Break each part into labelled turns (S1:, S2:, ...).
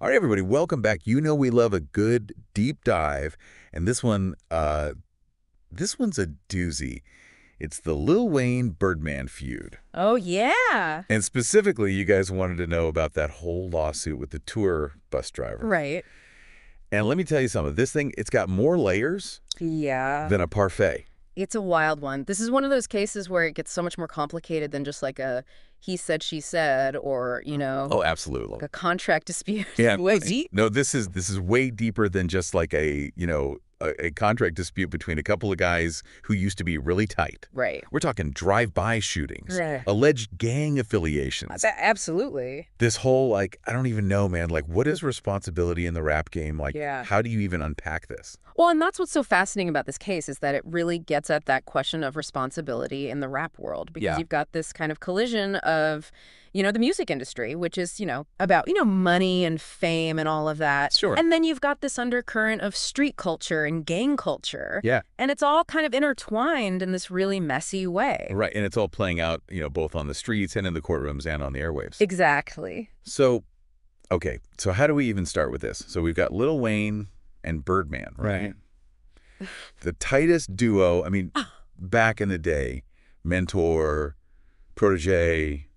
S1: All right, everybody, welcome back. You know we love a good deep dive, and this one's a doozy. It's the Lil Wayne Birdman feud.
S2: Oh, yeah.
S1: And specifically, you guys wanted to know about that whole lawsuit with the tour bus driver.
S2: Right.
S1: And let me tell you something. This thing, it's got more layers than a parfait.
S2: It's a wild one. This is one of those cases where it gets so much more complicated than just like a he said, she said, or,
S1: Oh, absolutely.
S2: like a contract dispute.
S1: Yeah.
S2: Way deep.
S1: No, this is way deeper than just like a contract dispute between a couple of guys who used to be really tight.
S2: Right.
S1: We're talking drive-by shootings,
S2: Yeah.
S1: alleged gang affiliations.
S2: Absolutely.
S1: This whole, I don't even know, man, what is responsibility in the rap game?
S2: Yeah.
S1: How do you even unpack this?
S2: Well, and that's what's so fascinating about this case is that it really gets at that question of responsibility in the rap world. Because you've got this kind of collision of, the music industry, which is, about, money and fame and all of that.
S1: Sure.
S2: And then you've got this undercurrent of street culture and gang culture.
S1: Yeah.
S2: And it's all kind of intertwined in this really messy way.
S1: Right, and it's all playing out, both on the streets and in the courtrooms and on the airwaves.
S2: Exactly.
S1: So, okay, so how do we even start with this? So we've got Lil Wayne and Birdman, right? The tightest duo, back in the day, mentor, protege,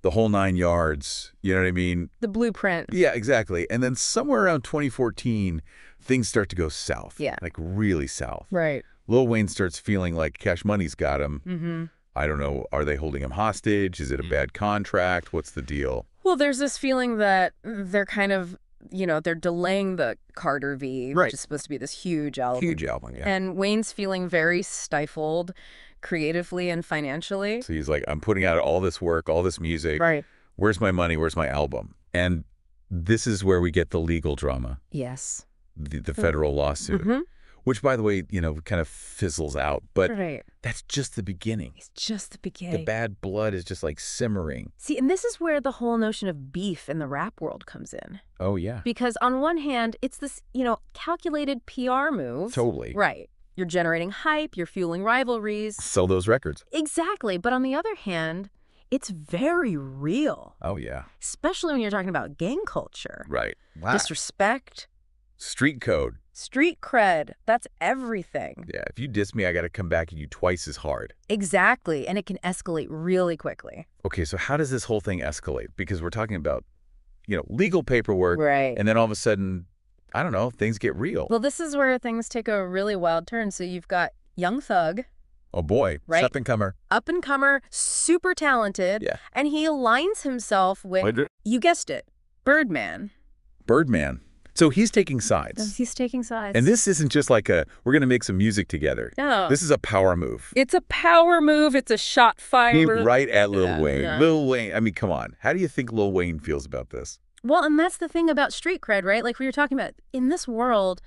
S1: the whole 9 yards, you know what I mean?
S2: The blueprint.
S1: Yeah, exactly. And then somewhere around 2014, things start to go south.
S2: Yeah.
S1: Like really south.
S2: Right.
S1: Lil Wayne starts feeling like Cash Money's got him.
S2: Mm-hmm.
S1: I don't know, are they holding him hostage? Is it a bad contract? What's the deal?
S2: Well, there's this feeling that they're kind of, they're delaying the Carter V,
S1: Right.
S2: which is supposed to be this huge album.
S1: Huge album, yeah.
S2: And Wayne's feeling very stifled creatively and financially.
S1: So he's like, I'm putting out all this work, all this music.
S2: Right.
S1: Where's my money? Where's my album? And this is where we get the legal drama,
S2: Yes.
S1: the federal lawsuit,
S2: Mm-hmm.
S1: which, by the way, kind of fizzles out. But
S2: Right.
S1: that's just the beginning.
S2: It's just the
S1: The
S2: beginning.
S1: bad blood is just like simmering.
S2: See, and this is where the whole notion of beef in the rap world comes in.
S1: Oh, yeah.
S2: Because on one hand, it's this, calculated PR move.
S1: Totally.
S2: Right. You're generating hype, you're fueling rivalries.
S1: Sell those records.
S2: Exactly. But on the other hand, it's very real,
S1: Oh, yeah.
S2: especially when you're talking about gang culture.
S1: Right. Wow.
S2: Disrespect,
S1: Street code.
S2: street cred, that's everything.
S1: Yeah, if you diss me, I got to come back at you twice as hard.
S2: Exactly. And it can escalate really quickly.
S1: Okay, so how does this whole thing escalate? Because we're talking about, legal paperwork.
S2: Right.
S1: And then all of a sudden, I don't know, things get real.
S2: Well, this is where things take a really wild turn. So you've got Young Thug,
S1: Oh, boy.
S2: Right.
S1: Up-and-comer.
S2: up-and-comer, super talented.
S1: Yeah.
S2: And he aligns himself with, you guessed it, Birdman.
S1: Birdman. So he's taking sides.
S2: He's taking sides.
S1: And this isn't just like we're going to make some music together.
S2: No.
S1: This is a power move.
S2: It's a power move. It's a shot fired.
S1: Right at Lil Wayne.
S2: Yeah.
S1: Lil Wayne, come on. How do you think Lil Wayne feels about this?
S2: Well, and that's the thing about street cred, right? Like we were talking about, in this world,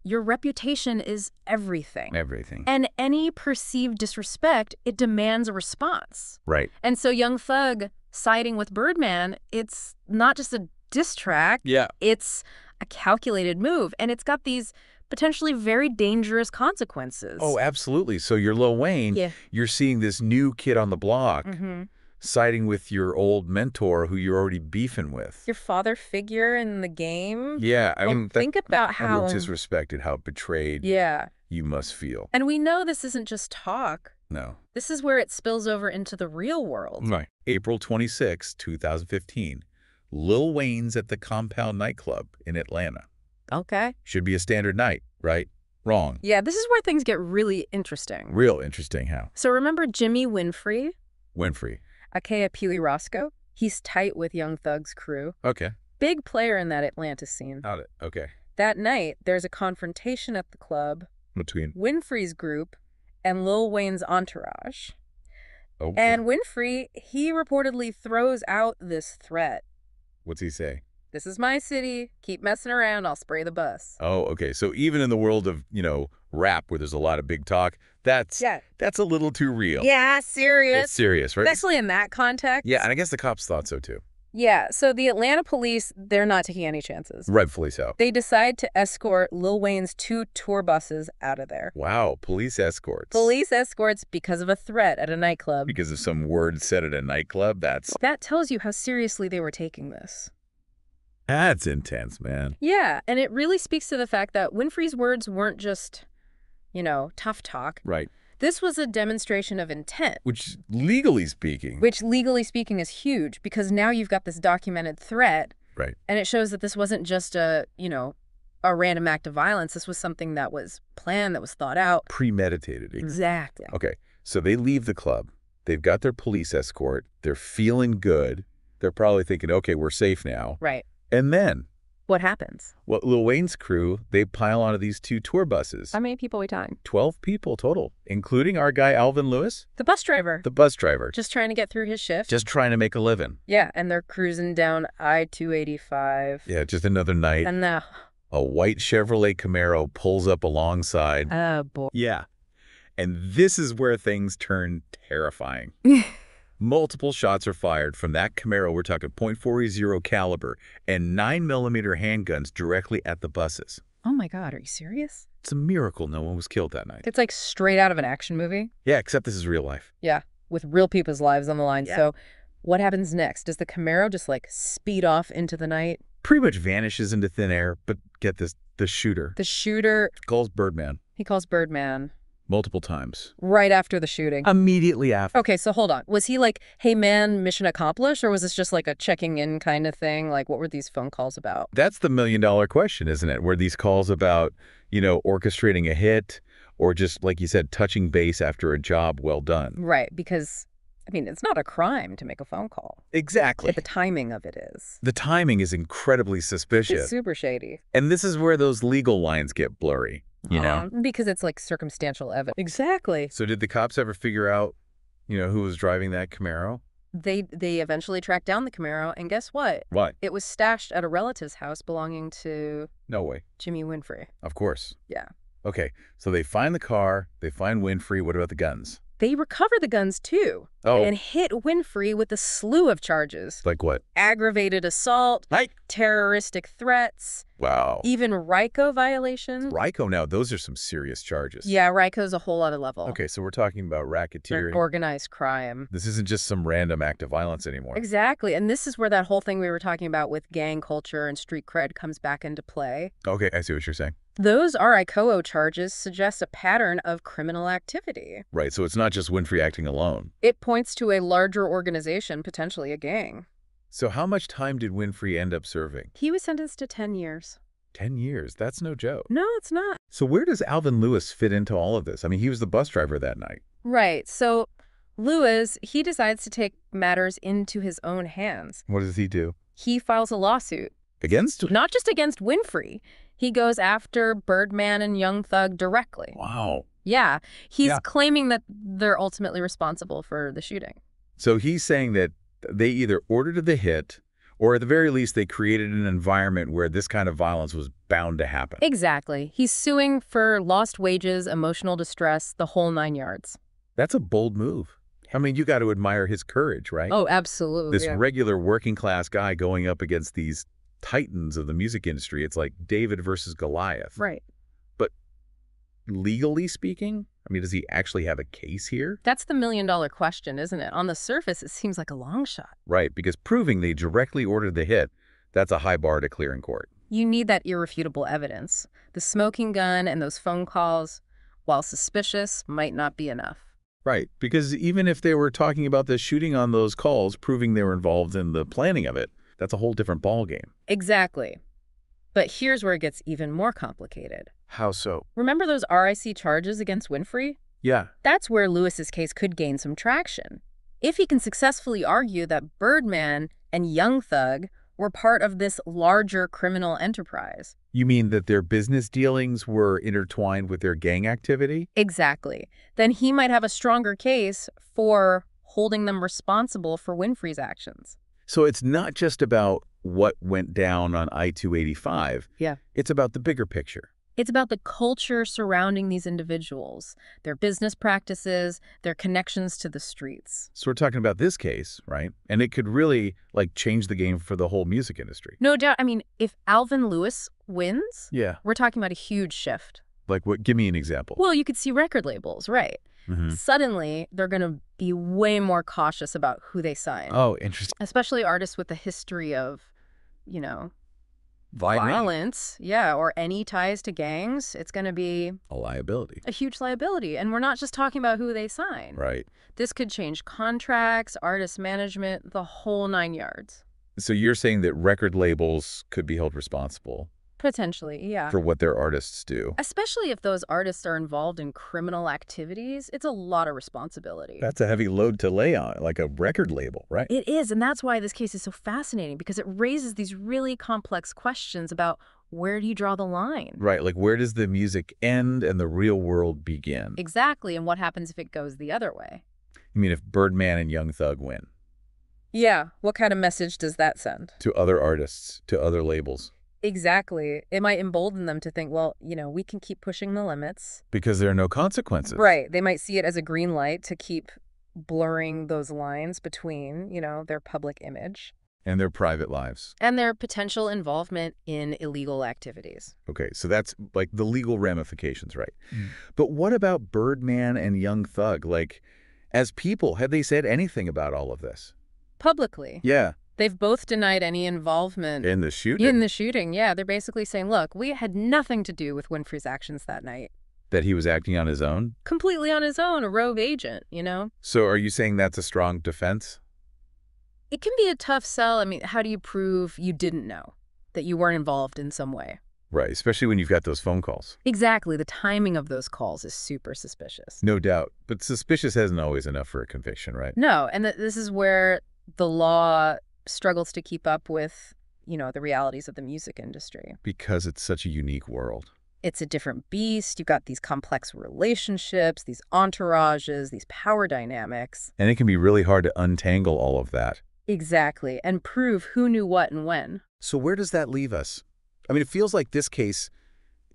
S2: your reputation is everything.
S1: Everything.
S2: And any perceived disrespect, it demands a response.
S1: Right.
S2: And so Young Thug siding with Birdman, it's not just a diss track.
S1: Yeah.
S2: It's a calculated move. And it's got these potentially very dangerous consequences.
S1: Oh, absolutely. So you're Lil Wayne.
S2: Yeah.
S1: You're seeing this new kid on the block
S2: Mm-hmm.
S1: siding with your old mentor who you're already beefing with.
S2: Your father figure in the game.
S1: Yeah.
S2: And think about how
S1: disrespected, how betrayed
S2: Yeah.
S1: you must feel.
S2: And we know this isn't just talk.
S1: No.
S2: This is where it spills over into the real world.
S1: Right. April 26, 2015. Lil Wayne's at the Compound nightclub in Atlanta.
S2: Okay.
S1: Should be a standard night, right? Wrong.
S2: Yeah, this is where things get really interesting.
S1: Real interesting how.
S2: So remember Jimmy Winfrey,
S1: Winfrey.
S2: aka Peewee Roscoe? He's tight with Young Thug's crew.
S1: Okay.
S2: Big player in that Atlanta scene.
S1: Got it. Okay.
S2: That night, there's a confrontation at the club,
S1: Between.
S2: Winfrey's group and Lil Wayne's entourage.
S1: Oh.
S2: And Winfrey, he reportedly throws out this threat.
S1: What's he say?
S2: This is my city. Keep messing around. I'll spray the bus.
S1: Oh, okay. So even in the world of, rap where there's a lot of big talk, that's a little too real.
S2: Yeah, serious.
S1: It's serious, right?
S2: Especially in that context.
S1: Yeah, and I guess the cops thought so too.
S2: Yeah, so the Atlanta police, they're not taking any chances.
S1: Rightfully so.
S2: They decide to escort Lil Wayne's 2 tour buses out of there.
S1: Wow, police escorts.
S2: Police escorts because of a threat at a nightclub.
S1: Because of some word said at a nightclub,
S2: That tells you how seriously they were taking this.
S1: That's intense, man.
S2: Yeah, and it really speaks to the fact that Winfrey's words weren't just, tough talk.
S1: Right.
S2: This was a demonstration of intent.
S1: Which, legally speaking...
S2: Which, legally speaking, is huge, because now you've got this documented threat.
S1: Right.
S2: And it shows that this wasn't just a random act of violence. This was something that was planned, that was thought out.
S1: Premeditated.
S2: Exactly.
S1: Okay, so they leave the club. They've got their police escort. They're feeling good. They're probably thinking, okay, we're safe now.
S2: Right.
S1: And then...
S2: What happens?
S1: Well, Lil Wayne's crew, they pile onto these 2 tour buses.
S2: How many people are we talking?
S1: 12 people total, including our guy Alvin Lewis.
S2: The bus driver.
S1: The bus driver.
S2: Just trying to get through his shift.
S1: Just trying to make a living.
S2: Yeah, and they're cruising down I-285.
S1: Yeah, just another night.
S2: And the...
S1: A white Chevrolet Camaro pulls up alongside.
S2: Oh, boy.
S1: Yeah. And this is where things turn terrifying. Multiple shots are fired from that Camaro. We're talking .40 caliber and 9mm handguns directly at the buses.
S2: Oh, my God. Are you serious?
S1: It's a miracle no one was killed that night.
S2: It's like straight out of an action movie.
S1: Yeah, except this is real life.
S2: Yeah, with real people's lives on the line.
S1: Yeah.
S2: So what happens next? Does the Camaro just, speed off into the night?
S1: Pretty much vanishes into thin air, but get this, the shooter.
S2: The shooter...
S1: Calls Birdman.
S2: He calls Birdman.
S1: Multiple times.
S2: Right after the shooting.
S1: Immediately after.
S2: Okay, so hold on. Was he like, hey, man, mission accomplished? Or was this just like a checking in kind of thing? Like, what were these phone calls about?
S1: That's the million-dollar question, isn't it? Were these calls about, orchestrating a hit or just, like you said, touching base after a job well done?
S2: Right, because, it's not a crime to make a phone call.
S1: Exactly.
S2: But the timing of it is.
S1: The timing is incredibly suspicious.
S2: It's super shady.
S1: And this is where those legal lines get blurry,
S2: Because it's like circumstantial evidence. Exactly.
S1: So did the cops ever figure out, who was driving that Camaro?
S2: They eventually tracked down the Camaro, and guess what?
S1: What?
S2: It was stashed at a relative's house belonging to...
S1: No way.
S2: Jimmy Winfrey.
S1: Of course.
S2: Yeah.
S1: Okay, so they find the car, they find Winfrey. What about the guns?
S2: They recover the guns, too.
S1: Oh.
S2: And hit Winfrey with a slew of charges.
S1: Like what?
S2: Aggravated assault, terroristic threats,
S1: Wow.
S2: even RICO violations.
S1: RICO now, those are some serious charges.
S2: Yeah, RICO's a whole other level.
S1: Okay, so we're talking about racketeering.
S2: Organized crime.
S1: This isn't just some random act of violence anymore.
S2: Exactly, and this is where that whole thing we were talking about with gang culture and street cred comes back into play.
S1: Okay, I see what you're saying.
S2: Those RICO charges suggest a pattern of criminal activity.
S1: Right, so it's not just Winfrey acting alone.
S2: It points to a larger organization, potentially a gang.
S1: So how much time did Winfrey end up serving?
S2: He was sentenced to 10 years.
S1: 10 years? That's no joke.
S2: No, it's not.
S1: So where does Alvin Lewis fit into all of this? He was the bus driver that night.
S2: Right, so Lewis, he decides to take matters into his own hands.
S1: What does he do?
S2: He files a lawsuit.
S1: Against?
S2: Not just against Winfrey. He goes after Birdman and Young Thug directly.
S1: Wow.
S2: Yeah. He's claiming that they're ultimately responsible for the shooting.
S1: So he's saying that they either ordered the hit or at the very least they created an environment where this kind of violence was bound to happen.
S2: Exactly. He's suing for lost wages, emotional distress, the whole 9 yards.
S1: That's a bold move. You got to admire his courage, right?
S2: Oh, absolutely.
S1: This regular working class guy going up against these titans of the music industry. It's like David versus Goliath.
S2: Right.
S1: But legally speaking, does he actually have a case here?
S2: That's the million-dollar question, isn't it? On the surface, it seems like a long shot.
S1: Right, because proving they directly ordered the hit, that's a high bar to clear in court.
S2: You need that irrefutable evidence. The smoking gun and those phone calls, while suspicious, might not be enough.
S1: Right, because even if they were talking about the shooting on those calls, proving they were involved in the planning of it, that's a whole different ballgame.
S2: Exactly. But here's where it gets even more complicated.
S1: How so?
S2: Remember those RIC charges against Winfrey?
S1: Yeah.
S2: That's where Lewis's case could gain some traction. If he can successfully argue that Birdman and Young Thug were part of this larger criminal enterprise.
S1: You mean that their business dealings were intertwined with their gang activity?
S2: Exactly. Then he might have a stronger case for holding them responsible for Winfrey's actions.
S1: So it's not just about what went down on I-285.
S2: Yeah.
S1: It's about the bigger picture.
S2: It's about the culture surrounding these individuals, their business practices, their connections to the streets.
S1: So we're talking about this case, right? And it could really, change the game for the whole music industry.
S2: No doubt. If Alvin Lewis wins, we're talking about a huge shift.
S1: Like what? Give me an example.
S2: Well, you could see record labels, right?
S1: Mm-hmm.
S2: Suddenly, they're going to be way more cautious about who they sign.
S1: Oh, interesting.
S2: Especially artists with a history of, violence, yeah, or any ties to gangs, it's going to be
S1: a liability.
S2: A huge liability. And we're not just talking about who they sign.
S1: Right.
S2: This could change contracts, artist management, the whole 9 yards.
S1: So you're saying that record labels could be held responsible
S2: Potentially, yeah.
S1: for what their artists do.
S2: Especially if those artists are involved in criminal activities, it's a lot of responsibility.
S1: That's a heavy load to lay on, like a record label, right?
S2: It is, and that's why this case is so fascinating, because it raises these really complex questions about where do you draw the line?
S1: Right, like where does the music end and the real world begin?
S2: Exactly, and what happens if it goes the other way?
S1: You mean if Birdman and Young Thug win?
S2: Yeah, what kind of message does that send?
S1: To other artists, to other labels.
S2: Exactly. It might embolden them to think, well, we can keep pushing the limits.
S1: Because there are no consequences.
S2: Right. They might see it as a green light to keep blurring those lines between, their public image.
S1: And their private lives.
S2: And their potential involvement in illegal activities.
S1: Okay, so that's like the legal ramifications, right? But what about Birdman and Young Thug? Like, as people, have they said anything about all of this?
S2: Publicly.
S1: Yeah.
S2: They've both denied any involvement.
S1: In the shooting?
S2: In the shooting, yeah. They're basically saying, look, we had nothing to do with Winfrey's actions that night.
S1: That he was acting on his own?
S2: Completely on his own, a rogue agent,
S1: So are you saying that's a strong defense?
S2: It can be a tough sell. I mean, how do you prove you didn't know, that you weren't involved in some way?
S1: Right, especially when you've got those phone calls.
S2: Exactly. The timing of those calls is super suspicious.
S1: No doubt. But suspicious isn't always enough for a conviction, right?
S2: No, and this is where the law struggles to keep up with, the realities of the music industry.
S1: Because it's such a unique world.
S2: It's a different beast. You've got these complex relationships, these entourages, these power dynamics.
S1: And it can be really hard to untangle all of that.
S2: Exactly, and prove who knew what and when.
S1: So where does that leave us? I mean, it feels like this case,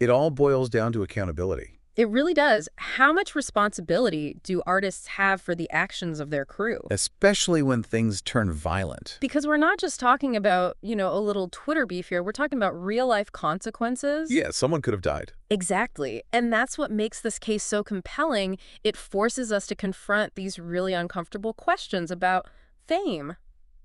S1: it all boils down to accountability.
S2: It really does. How much responsibility do artists have for the actions of their crew?
S1: Especially when things turn violent.
S2: Because we're not just talking about, a little Twitter beef here. We're talking about real-life consequences.
S1: Yeah, someone could have died.
S2: Exactly. And that's what makes this case so compelling. It forces us to confront these really uncomfortable questions about fame.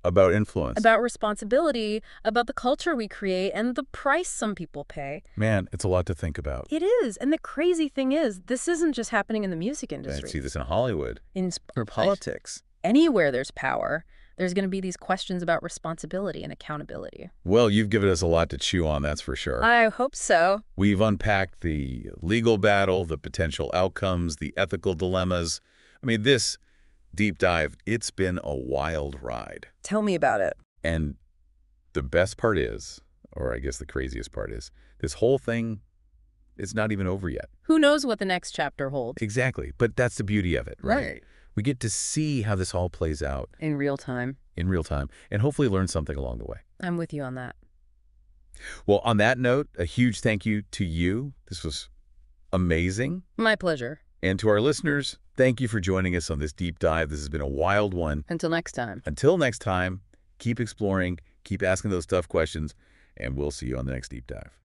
S1: About influence.
S2: About responsibility, about the culture we create, and the price some people pay.
S1: Man, it's a lot to think about.
S2: It is. And the crazy thing is, this isn't just happening in the music industry.
S1: I see this in Hollywood.
S2: In
S1: politics.
S2: Anywhere there's power, there's going to be these questions about responsibility and accountability.
S1: Well, you've given us a lot to chew on, that's for sure.
S2: I hope so.
S1: We've unpacked the legal battle, the potential outcomes, the ethical dilemmas. I mean, this deep dive, it's been a wild ride.
S2: Tell me about it.
S1: And the best part is, or I guess the craziest part is, this whole thing is not even over yet.
S2: Who knows what the next chapter holds?
S1: Exactly. But that's the beauty of it, right?
S2: Right.
S1: We get to see how this all plays out.
S2: In real time.
S1: In real time. And hopefully learn something along the way.
S2: I'm with you on that.
S1: Well, on that note, a huge thank you to you. This was amazing.
S2: My pleasure.
S1: And to our listeners, thank you for joining us on this deep dive. This has been a wild one.
S2: Until next time.
S1: Until next time, keep exploring, keep asking those tough questions, and we'll see you on the next deep dive.